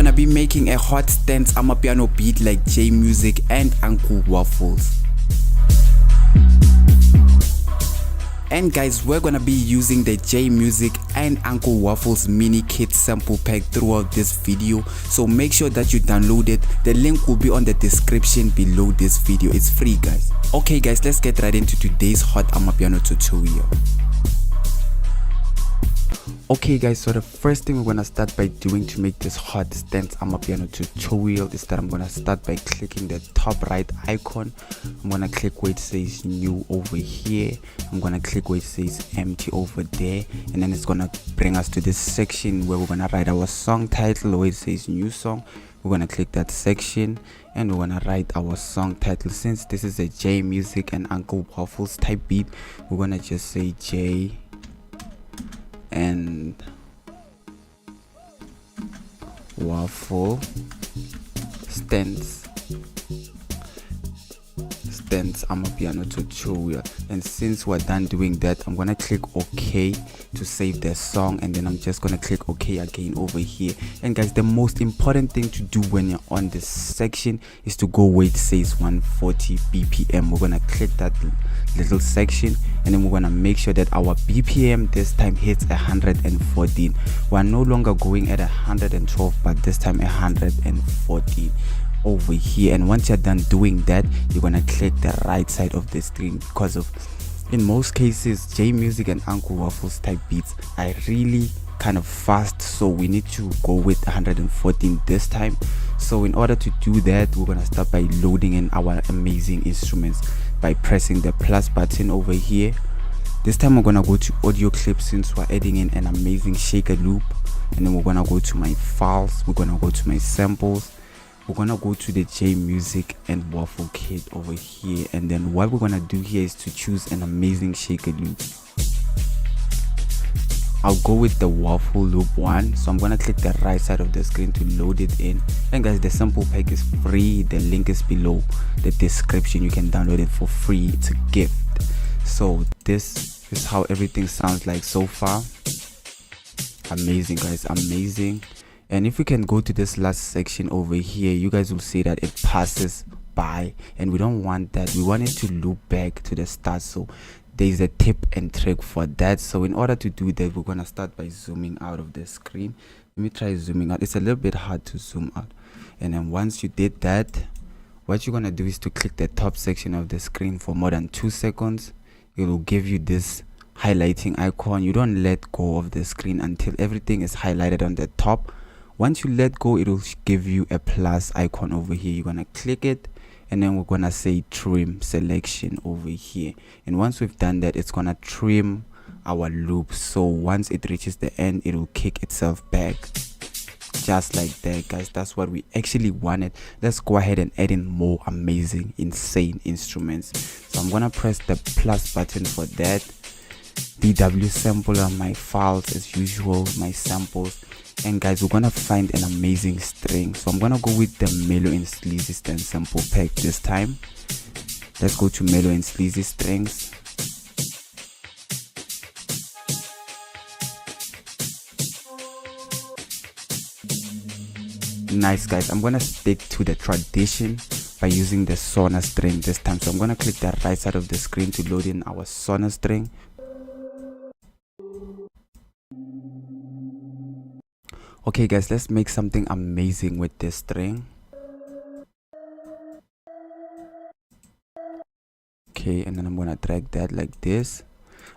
gonna be making a hot stance amapiano beat like J Music and Uncle Waffles. And guys, we're gonna be using the J Music and Uncle Waffles mini kit sample pack throughout this video, so make sure that you download it. The link will be on the description below this video. It's free, guys. Okay guys, let's get right into today's hot amapiano tutorial. Okay guys, so the first thing we're gonna start by doing to make this hot stance amapiano tutorial is that I'm gonna start by clicking the top right icon. I'm gonna click where it says new over here. I'm gonna click where it says empty over there, and then it's gonna bring us to this section where we're gonna write our song title where it says new song. We're gonna click that section and we're gonna write our song title. Since this is a J Music and Uncle Waffles type beat, we're gonna just say J and waffle stance amapiano tutorial. And since we're done doing that, I'm gonna click OK to save the song, and then I'm just gonna click OK again over here. And guys, the most important thing to do when you're on this section is to go where it says 140 BPM. We're gonna click that little section, and then we're gonna make sure that our BPM this time hits 114. We're no longer going at 112, but this time 114 over here. And once you're done doing that, you're gonna click the right side of the screen, because of in most cases J Music and Uncle Waffles type beats are really kind of fast, so we need to go with 114 this time. So in order to do that, we're gonna start by loading in our amazing instruments by pressing the plus button over here. This time we're gonna go to audio clips since we're adding in an amazing shaker loop, and then we're gonna go to my files, we're gonna go to my samples, we're gonna go to the J Music and Waffle kit over here, and then what we're gonna do here is to choose an amazing shaker loop. I'll go with the waffle loop one, so I'm gonna click the right side of the screen to load it in. And guys, the sample pack is free. The link is below the description. You can download it for free. It's a gift. So this is how everything sounds like so far. Amazing guys, amazing. And if we can go to this last section over here, you guys will see that it passes by, and we don't want that. We want it to loop back to the start. So there's a tip and trick for that. So in order to do that, we're gonna start by zooming out of the screen. Let me try zooming out. It's a little bit hard to zoom out. And then once you did that, what you're gonna do is to click the top section of the screen for more than 2 seconds. It will give you this highlighting icon. You don't let go of the screen until everything is highlighted on the top. Once you let go, it will give you a plus icon over here. You're gonna click it, and then we're gonna say trim selection over here. And once we've done that, it's gonna trim our loop. So once it reaches the end, it will kick itself back just like that, guys. That's what we actually wanted. Let's go ahead and add in more amazing, insane instruments. So I'm gonna press the plus button for that. DW sampler, my files as usual, my samples. And guys, we're gonna find an amazing string, so I'm gonna go with the mellow and sleazy stance sample pack this time. Let's go to mellow and sleazy strings. Nice guys, I'm gonna stick to the tradition by using the sauna string this time. So I'm gonna click the right side of the screen to load in our sauna string. Okay guys, let's make something amazing with this string. Okay, and then I'm gonna drag that like this.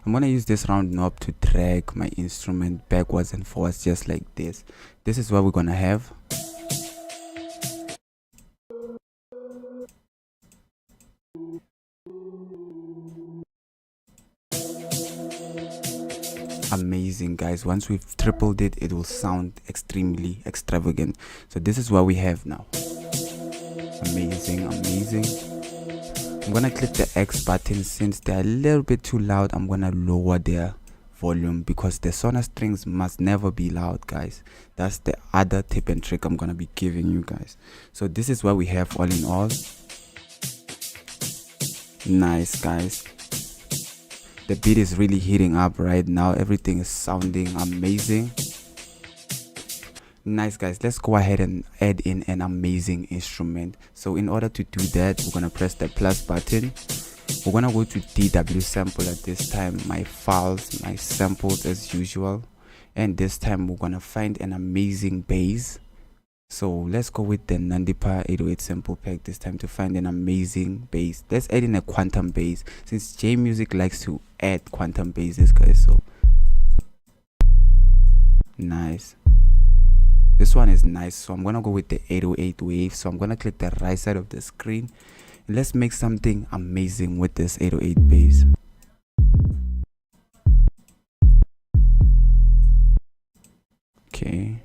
I'm gonna use this round knob to drag my instrument backwards and forwards just like this. This is what we're gonna have. Amazing guys, once we've tripled it, it will sound extremely extravagant. So this is what we have now. Amazing, amazing. I'm gonna click the X button. Since they're a little bit too loud, I'm gonna lower their volume, because the sauna strings must never be loud, guys. That's the other tip and trick I'm gonna be giving you guys. So this is what we have all in all. Nice guys, the beat is really heating up right now. Everything is sounding amazing. Nice guys, let's go ahead and add in an amazing instrument. So in order to do that, we're gonna press the plus button. We're gonna go to DW sample at this time, my files, my samples as usual, and this time we're gonna find an amazing bass. So let's go with the Nandipa 808 sample pack this time to find an amazing bass. Let's add in a quantum bass since J Music likes to add quantum basses guys. So nice, this one is nice. So I'm gonna go with the 808 wave. So I'm gonna click the right side of the screen. Let's make something amazing with this 808 bass. Okay.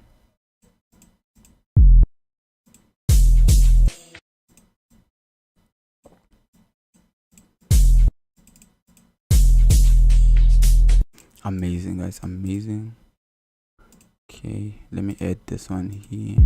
Amazing guys, amazing. Okay, let me add this one here.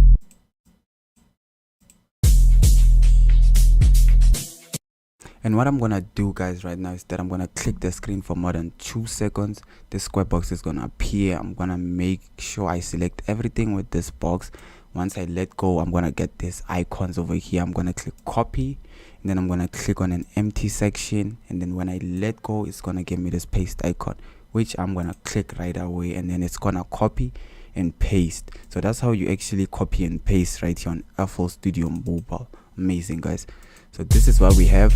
And what I'm gonna do guys right now is that I'm gonna click the screen for more than 2 seconds. This square box is gonna appear. I'm gonna make sure I select everything with this box. Once I let go, I'm gonna get these icons over here. I'm gonna click copy, and then I'm gonna click on an empty section, and then when I let go, it's gonna give me this paste icon, which I'm gonna click right away, and then it's gonna copy and paste. So that's how you actually copy and paste right here on FL Studio Mobile. Amazing guys. So this is what we have.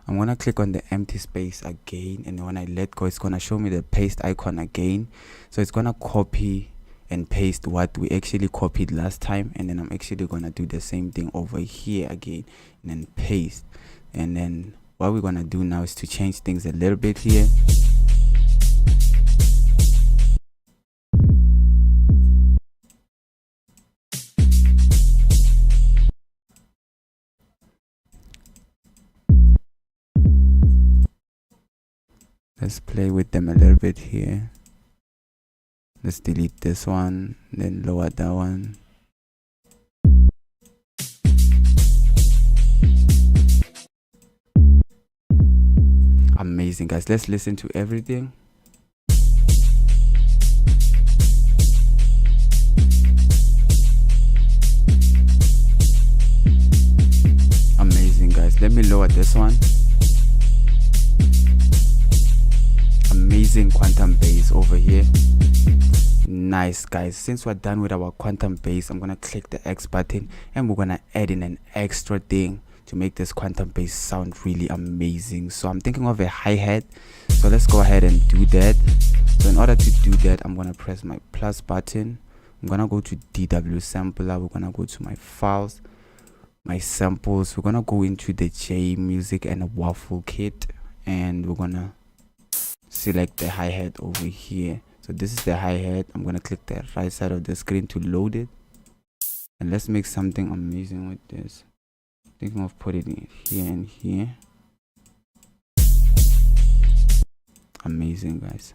I'm gonna click on the empty space again, and when I let go, it's gonna show me the paste icon again. So it's gonna copy and paste what we actually copied last time, and then I'm actually gonna do the same thing over here again and then paste. And then what we're gonna do now is to change things a little bit here. Let's play with them a little bit here. Let's delete this one, then lower that one. Amazing guys, let's listen to everything. Amazing guys, let me lower this one. Amazing quantum bass over here. Nice guys, since we're done with our quantum bass, I'm gonna click the X button and we're gonna add in an extra thing to make this quantum bass sound really amazing. So I'm thinking of a hi-hat, so let's go ahead and do that. So in order to do that, I'm gonna press my plus button. I'm gonna go to DW sampler. We're gonna go to my files, my samples. We're gonna go into the J Music and a waffle kit, and we're gonna select the hi-hat over here. So this is the hi-hat. I'm gonna click the right side of the screen to load it, and let's make something amazing with this. Thinking of putting it here and here. Amazing guys.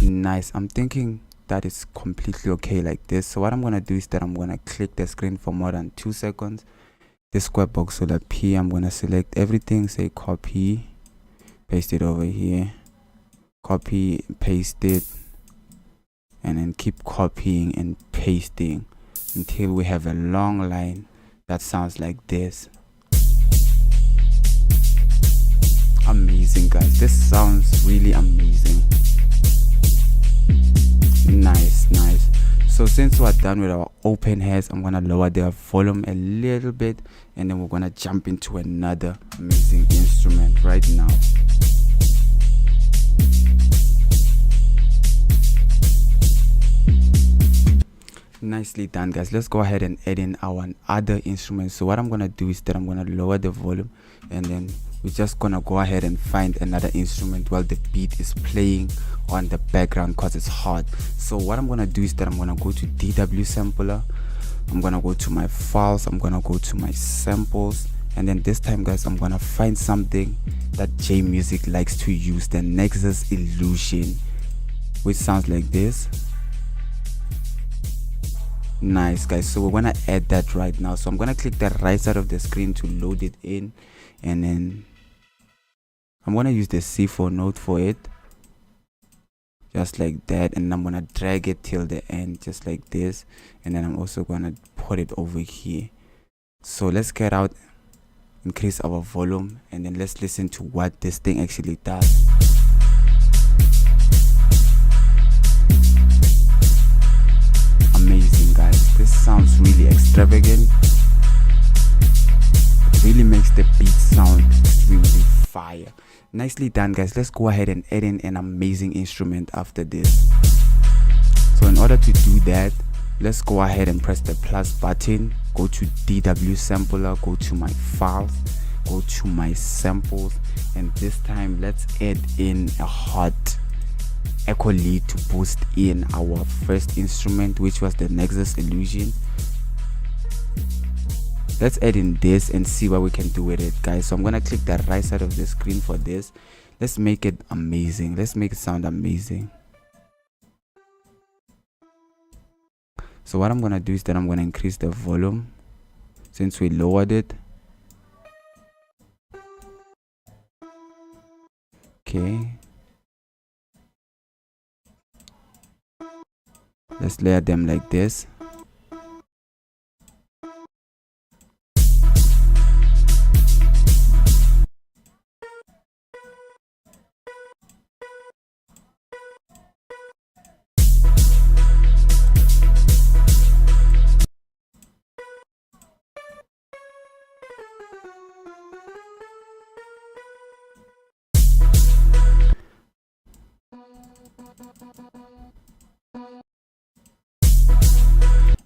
Nice. I'm thinking that is completely okay like this. So what I'm gonna do is that I'm gonna click the screen for more than 2 seconds. This square box will appear. I'm gonna select everything, say copy, paste it over here, copy, paste it, and then keep copying and pasting until we have a long line that sounds like this. Amazing guys, this sounds really amazing. Nice. So since we're done with our open hairs, I'm gonna lower their volume a little bit, and then we're gonna jump into another amazing instrument right now. Nicely done guys. Let's go ahead and add in our other instruments. So what I'm gonna do is that I'm gonna lower the volume, and then we're just gonna go ahead and find another instrument while the beat is playing on the background because it's hot. So what I'm gonna do is that I'm gonna go to DW sampler. I'm gonna go to my files. I'm gonna go to my samples, and then this time guys, I'm gonna find something that J Music likes to use, the Nexus Illusion, which sounds like this. Nice, guys. So we're gonna add that right now. So I'm gonna click the right side of the screen to load it in, and then I'm gonna use the C4 note for it, just like that, and I'm gonna drag it till the end, just like this, and then I'm also gonna put it over here. So let's get out, increase our volume, and then let's listen to what this thing actually does. Amazing, guys. This sounds really extravagant. It really makes the beat sound extremely fire. Nicely done, guys. Let's go ahead and add in an amazing instrument after this. So in order to do that, let's go ahead and press the plus button, go to DW sampler, go to my files, go to my samples, and this time let's add in a hot echo lead to boost in our first instrument, which was the Nexus Illusion. Let's add in this and see what we can do with it, guys. So I'm gonna click the right side of the screen for this. Let's make it amazing. Let's make it sound amazing. So what I'm gonna do is that I'm gonna increase the volume since we lowered it. Okay, let's layer them like this.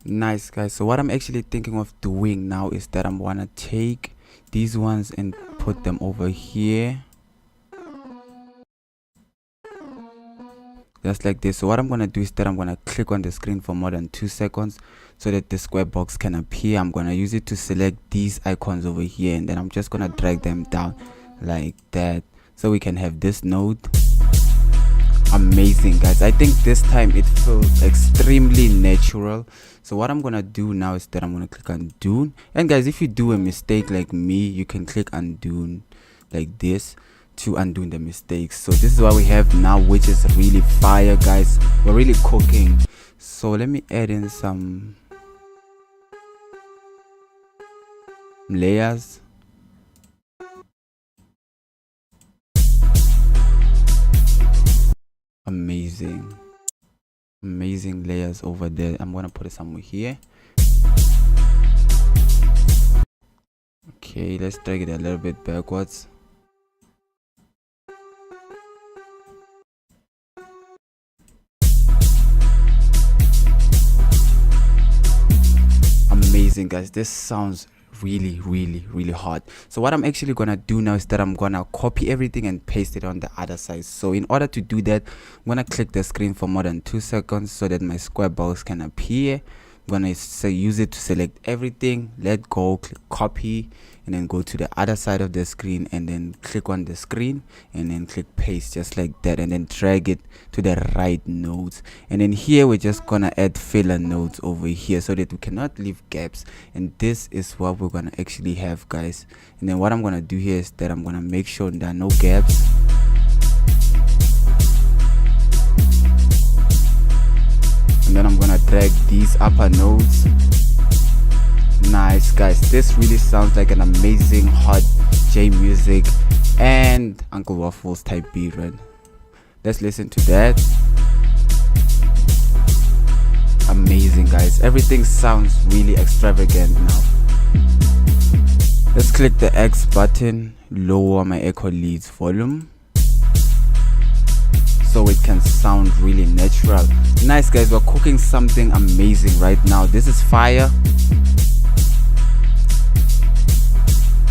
Nice, guys. So what I'm actually thinking of doing now is that I'm gonna take these ones and put them over here, just like this. So what I'm gonna do is that I'm gonna click on the screen for more than 2 seconds so that the square box can appear. I'm gonna use it to select these icons over here, and then I'm just gonna drag them down like that so we can have this note. Amazing, guys. I think this time it feels extremely natural. So what I'm gonna do now is that I'm gonna click undo, and guys, if you do a mistake like me, you can click undo like this to undo the mistakes. So this is what we have now, which is really fire, guys. We're really cooking. So let me add in some layers. Amazing layers over there. I'm gonna put it somewhere here. Okay, let's drag it a little bit backwards. Amazing, guys. This sounds really hot. So what I'm actually gonna do now is that I'm gonna copy everything and paste it on the other side. So in order to do that, I'm gonna click the screen for more than 2 seconds so that my square box can appear. I'm gonna use it to select everything, let go, click copy, and then go to the other side of the screen and then click on the screen and then click paste, just like that, and then drag it to the right nodes. And then here we're just gonna add filler nodes over here so that we cannot leave gaps, and this is what we're gonna actually have, guys. And then what I'm gonna do here is that I'm gonna make sure there are no gaps. And then I'm gonna drag these upper nodes. Nice, guys. This really sounds like an amazing hot J music and Uncle Waffles type beat, right? Let's listen to that. Amazing, guys. Everything sounds really extravagant now. Let's click the X button, lower my echo leads volume so it can sound really natural. Nice, guys. We're cooking something amazing right now. This is fire.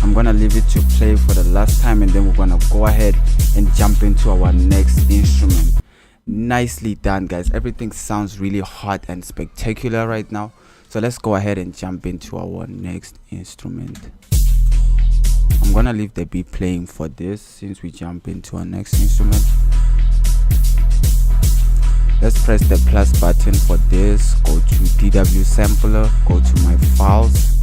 I'm gonna leave it to play for the last time, and then we're gonna go ahead and jump into our next instrument. Nicely done, guys. Everything sounds really hot and spectacular right now. So let's go ahead and jump into our next instrument. I'm gonna leave the beat playing for this since we jump into our next instrument. Let's press the plus button for this, go to DW sampler, go to my files,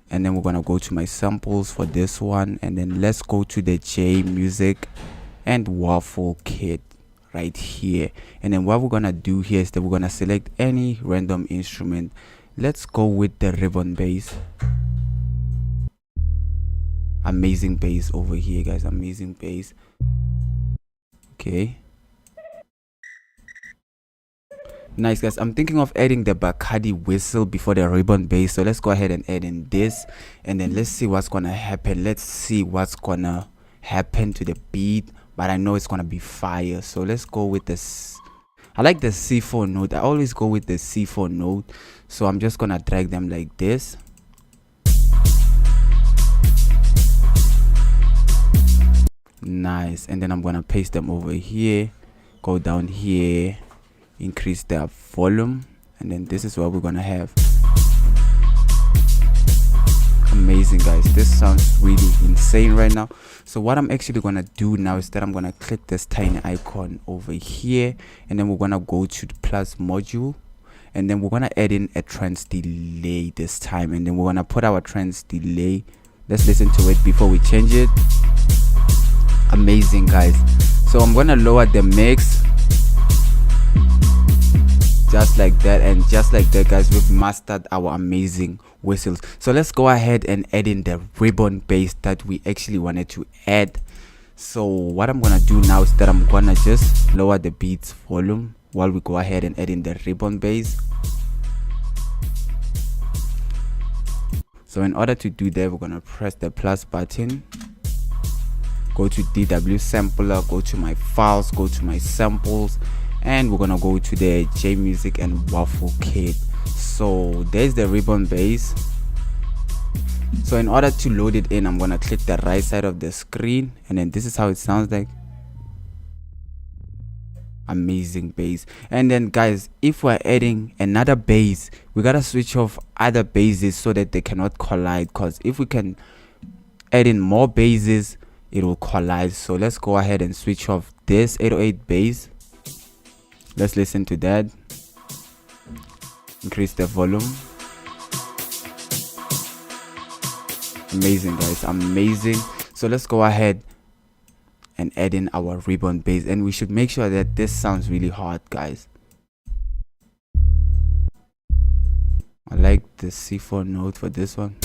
and then we're gonna go to my samples for this one, and then let's go to the J music and waffle kit right here. And then what we're gonna do here is that we're gonna select any random instrument. Let's go with the ribbon bass. Amazing bass over here, guys. Amazing bass. Okay, nice, guys. I'm thinking of adding the Bacardi whistle before the ribbon bass, so let's go ahead and add in this, and then let's see what's gonna happen. Let's see what's gonna happen to the beat, but I know it's gonna be fire. So let's go with this. I like the C4 note. I always go with the C4 note, so I'm just gonna drag them like this. Nice. And then I'm gonna paste them over here, go down here, increase the volume, and then this is what we're gonna have. Amazing, guys. This sounds really insane right now. So what I'm actually gonna do now is that I'm gonna click this tiny icon over here, and then we're gonna go to the plus module, and then we're gonna add in a trance delay this time, and then we're gonna put our trance delay. Let's listen to it before we change it. Amazing, guys. So I'm gonna lower the mix just like that, and just like that, guys, we've mastered our amazing whistles. So let's go ahead and add in the ribbon bass that we actually wanted to add. So what I'm gonna do now is that I'm gonna just lower the beats volume while we go ahead and add in the ribbon bass. So in order to do that, we're gonna press the plus button, go to DW sampler, go to my files, go to my samples, and we're gonna go to the J music and waffle kit. So there's the ribbon bass. So in order to load it in, I'm gonna click the right side of the screen, and then this is how it sounds like. Amazing bass. And then, guys, if we're adding another bass, we gotta switch off other basses so that they cannot collide, because if we can add in more basses, it will collide. So let's go ahead and switch off this 808 bass. Let's listen to that. Increase the volume. Amazing, guys. Amazing. So let's go ahead and add in our ribbon bass, and we should make sure that this sounds really hard, guys. I like the C4 note for this one.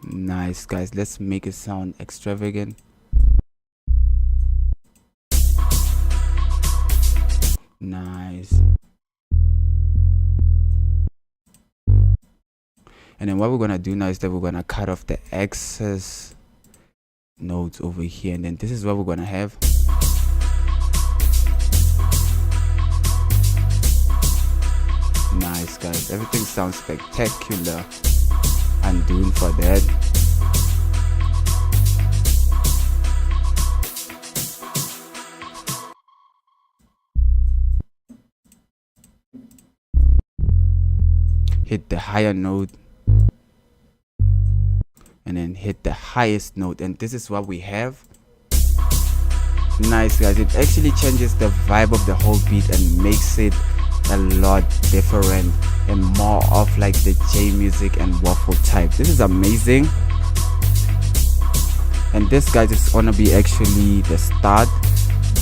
Nice, guys. Let's make it sound extravagant. Nice. And then what we're gonna do now is that we're gonna cut off the excess notes over here, and then this is what we're gonna have. Nice, guys. Everything sounds spectacular. I'm doing for that. Hit the higher note, and then hit the highest note, and this is what we have. Nice, guys. It actually changes the vibe of the whole beat and makes it a lot different and more of like the J music and waffle type. This is amazing. And this, guys, is gonna be actually the start,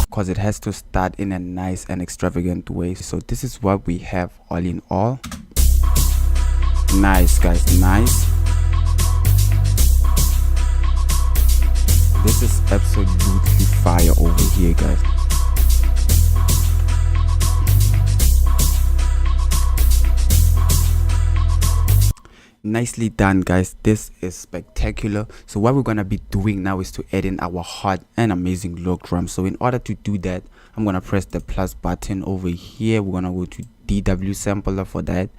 because it has to start in a nice and extravagant way. So this is what we have all in all. Nice, guys. Nice. This is absolutely fire over here, guys. Nicely done, guys. This is spectacular. So what we're gonna be doing now is to add in our hot and amazing low drum. So in order to do that, I'm gonna press the plus button over here. We're gonna go to DW sampler for that.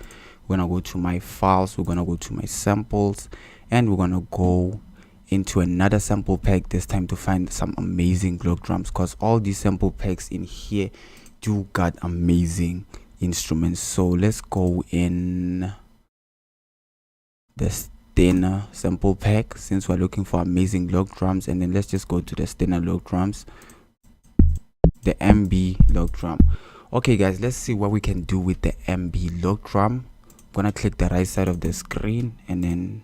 We're gonna go to my files, we're gonna go to my samples, and we're gonna go into another sample pack this time to find some amazing Glock drums, because all these sample packs in here do got amazing instruments. So let's go in the Stena sample pack since we're looking for amazing log drums, and then let's just go to the Stena log drums, the MB log drum. Okay guys, let's see what we can do with the MB lock drum. I'm gonna click the right side of the screen, and then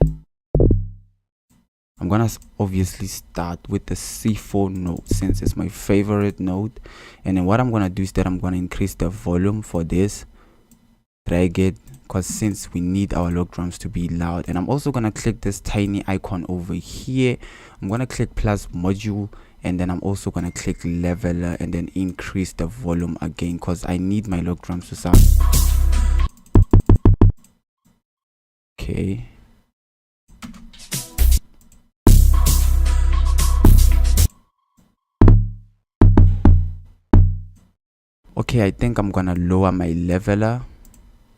I'm gonna obviously start with the C4 note since it's my favorite note. And then what I'm gonna do is that I'm gonna increase the volume for this, drag it, because since we need our lock drums to be loud. And I'm also gonna click this tiny icon over here. I'm gonna click plus module, and then I'm also gonna click leveler and then increase the volume again because I need my lock drums to sound okay. Okay, I think I'm gonna lower my leveler,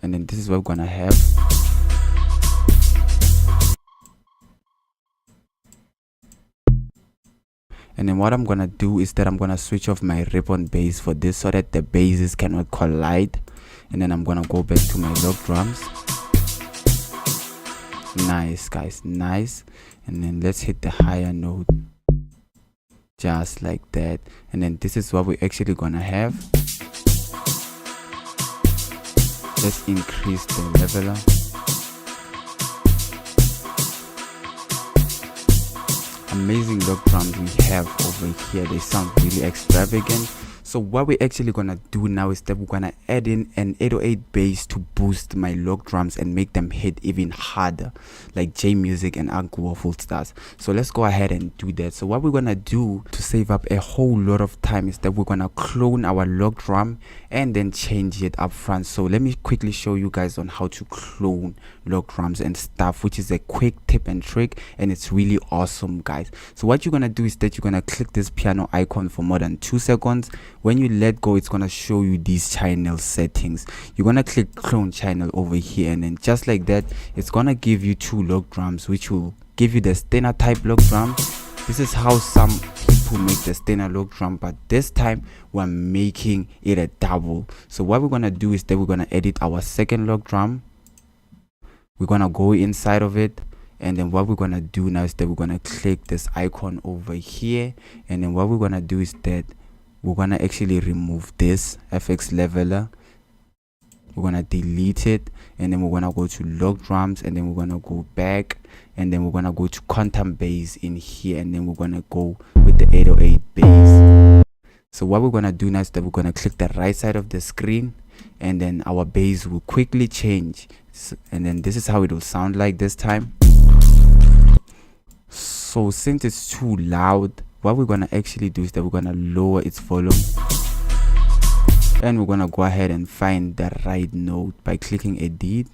and then this is what we're gonna have. And then what I'm gonna do is that I'm gonna switch off my ribbon bass for this so that the basses cannot collide. And then I'm gonna go back to my lock drums. Nice guys, nice. And then let's hit the higher note just like that. And then this is what we're actually gonna have. Let's increase the leveler. Amazing lock drums we have over here. They sound really extravagant. So what we're actually gonna do now is that we're gonna add in an 808 bass to boost my lock drums and make them hit even harder, like J Music and Waffles does. So let's go ahead and do that. So what we're gonna do to save up a whole lot of time is that we're gonna clone our lock drum and then change it up front. So let me quickly show you guys on how to clone lock drums and stuff, which is a quick tip and trick, and it's really awesome guys. So what you're gonna do is that you're gonna click this piano icon for more than 2 seconds. When you let go, it's gonna show you these channel settings. You're gonna click clone channel over here, and then just like that, it's gonna give you 2 lock drums, which will give you the Stena type lock drum. This is how some people make the Stena lock drum, but this time we're making it a double. So what we're gonna do is that we're gonna edit our second lock drum. We're gonna go inside of it, and then what we're gonna do now is that we're gonna click this icon over here, and then what we're gonna do is that we're gonna actually remove this FX leveler. We're gonna delete it, and then we're gonna go to lock drums, and then we're gonna go back, and then we're gonna go to quantum bass in here, and then we're gonna go with the 808 bass. So what we're gonna do now is that we're gonna click the right side of the screen, and then our bass will quickly change. And then this is how it will sound like this time. So since it's too loud, what we're gonna actually do is that we're gonna lower its volume, and we're gonna go ahead and find the right note by clicking edit.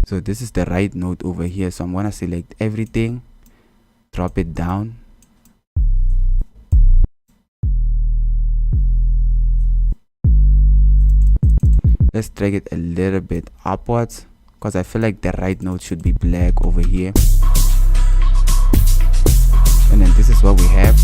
So this is the right note over here, so I'm gonna select everything, drop it down, let's drag it a little bit upwards because I feel like the right note should be black over here. And then this is what we have.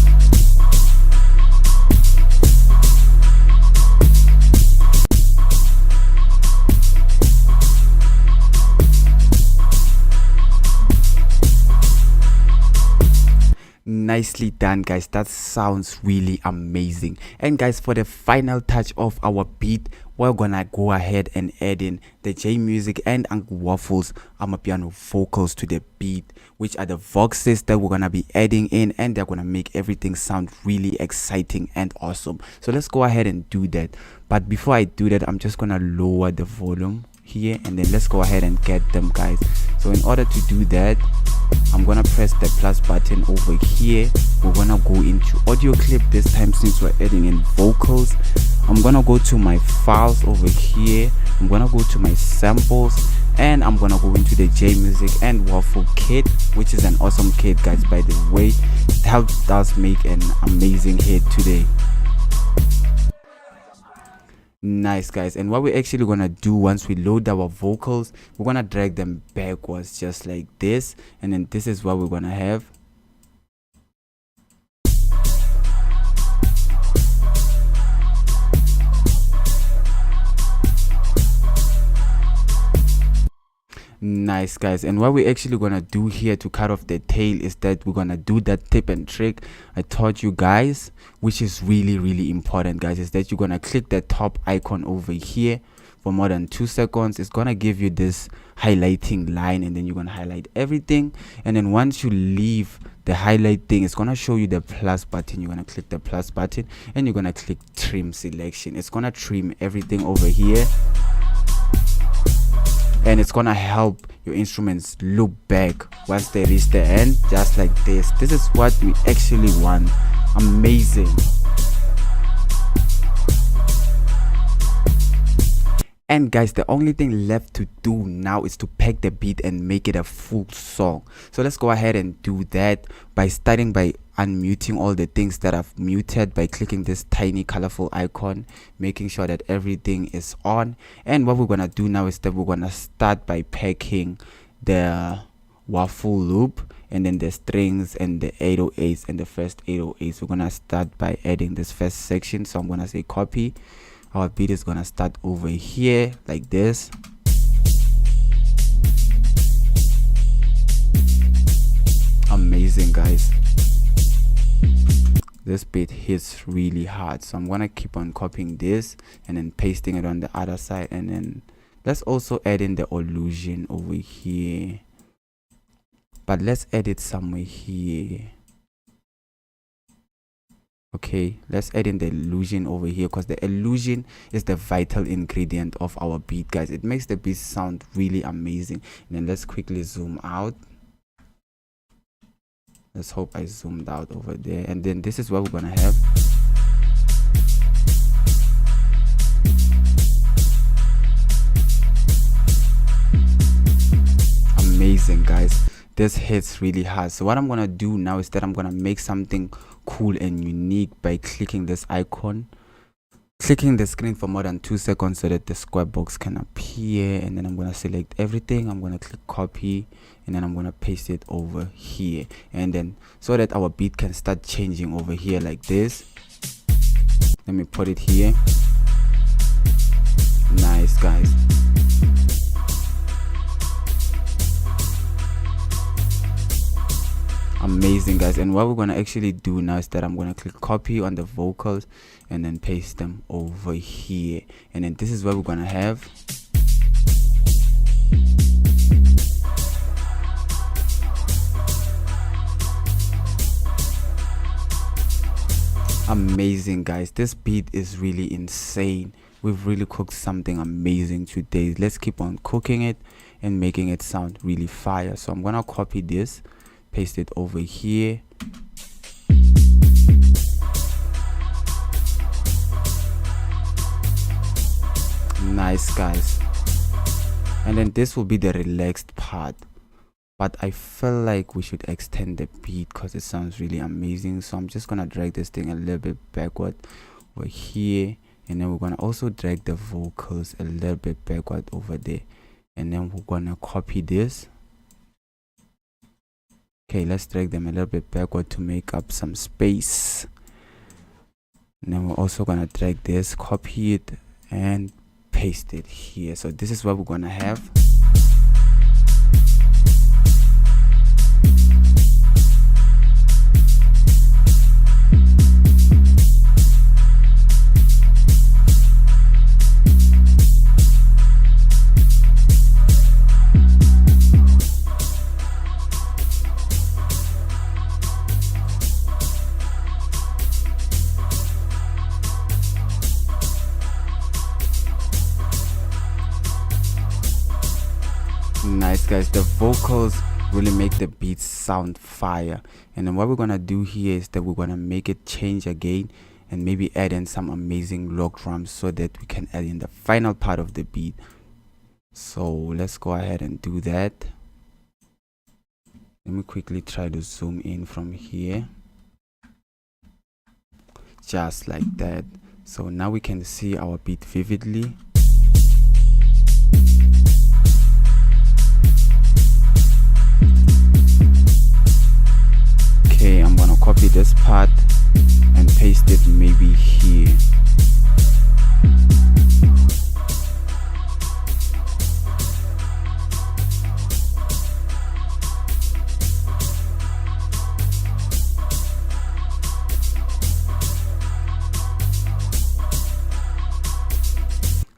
Nicely done guys, that sounds really amazing. And guys, for the final touch of our beat, we're gonna go ahead and add in the J Music and Waffles amapiano vocals to the beat, which are the voxes that we're gonna be adding in, and they're gonna make everything sound really exciting and awesome. So let's go ahead and do that. But before I do that, I'm just gonna lower the volume here, and then let's go ahead and get them guys. So in order to do that, I'm gonna press the plus button over here. We're gonna go into audio clip this time since we're adding in vocals. I'm gonna go to my files over here. I'm gonna go to my samples, and I'm gonna go into the J Music and Waffle kit, which is an awesome kit guys, by the way. It helps us make an amazing hit today. Nice guys, and what we're actually gonna do once we load our vocals, we're gonna drag them backwards just like this, and then this is what we're gonna have. Nice, guys. And what we're actually gonna do here to cut off the tail is that we're gonna do that tip and trick I taught you guys, which is really important, guys. Is that you're gonna click the top icon over here for more than 2 seconds. It's gonna give you this highlighting line, and then you're gonna highlight everything. And then once you leave the highlight thing, it's gonna show you the plus button. You're gonna click the plus button and you're gonna click trim selection. It's gonna trim everything over here, and it's gonna help your instruments look back once they reach the end, just like this. This is what we actually want. Amazing. And guys, the only thing left to do now is to pack the beat and make it a full song. So let's go ahead and do that by starting by unmuting all the things that I've muted by clicking this tiny colorful icon, making sure that everything is on. And what we're gonna do now is that we're gonna start by packing the waffle loop and then the strings and the 808s and the first 808s. We're gonna start by adding this first section. So I'm gonna say copy. Our beat is gonna start over here like this. Amazing, guys. This beat hits really hard, so I'm gonna keep on copying this and then pasting it on the other side. And then let's also add in the illusion over here, but let's add it somewhere here. Okay, let's add in the illusion over here, because the illusion is the vital ingredient of our beat, guys. It makes the beat sound really amazing. And then let's quickly zoom out. Let's hope I zoomed out over there. And then this is what we're gonna have. Amazing, guys. This hits really hard. So what I'm gonna do now is that I'm gonna make something cool and unique by clicking this icon, clicking the screen for more than 2 seconds so that the square box can appear. And then I'm gonna select everything. I'm gonna click copy, and then I'm gonna paste it over here. And then so that our beat can start changing over here like this. Let me put it here. Nice, guys. Amazing, guys. And what we're gonna actually do now is that I'm gonna click copy on the vocals and then paste them over here. And then this is what we're gonna have. Amazing, guys. This beat is really insane. We've really cooked something amazing today. Let's keep on cooking it and making it sound really fire. So I'm gonna copy this, paste it over here. Nice, guys. And then this will be the relaxed part, but I feel like we should extend the beat because it sounds really amazing. So I'm just gonna drag this thing a little bit backward over here, and then we're gonna also drag the vocals a little bit backward over there, and then we're gonna copy this. Okay, let's drag them a little bit backward to make up some space. And then we're also gonna drag this, copy it, and paste it here. So this is what we're gonna have. Nice, guys. The vocals really make the beat sound fire. And then what we're gonna do here is that we're gonna make it change again and maybe add in some amazing log drums so that we can add in the final part of the beat. So let's go ahead and do that. Let me quickly try to zoom in from here, just like that. So now we can see our beat vividly. Okay, I'm gonna copy this part and paste it maybe here.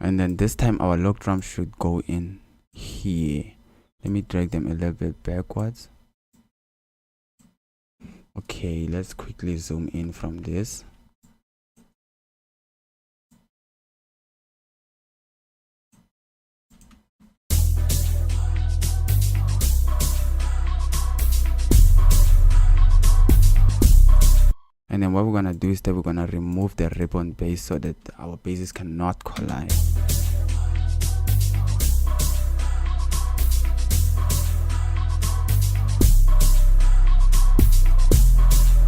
And then this time our lock drum should go in here. Let me drag them a little bit backwards. Okay, let's quickly zoom in from this. And then what we're gonna do is that we're gonna remove the ribbon bass so that our basses cannot collide.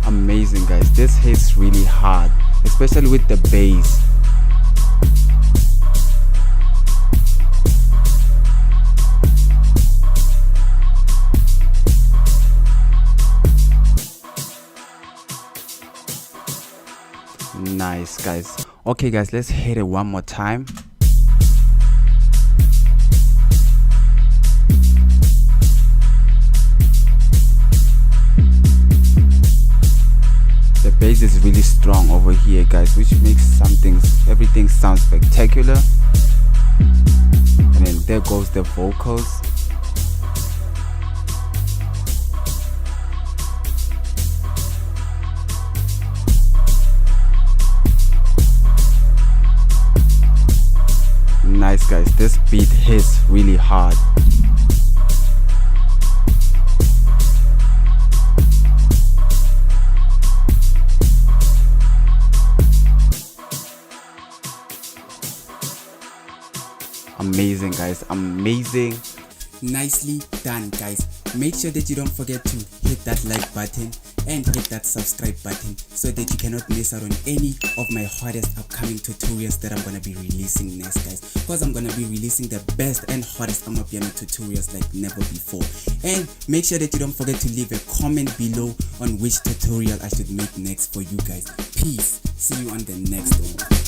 Amazing, guys. This hits really hard, especially with the bass. Nice, guys. Okay, guys, let's hit it one more time. The bass is really strong over here, guys, which makes everything sound spectacular. And then there goes the vocals. Nice, guys. This beat hits really hard. Amazing, guys. Amazing. Nicely done, guys. Make sure that you don't forget to hit that like button and hit that subscribe button so that you cannot miss out on any of my hottest upcoming tutorials that I'm gonna be releasing next, guys, because I'm gonna be releasing the best and hottest amapiano tutorials like never before. And make sure that you don't forget to leave a comment below on which tutorial I should make next for you guys. Peace. See you on the next one.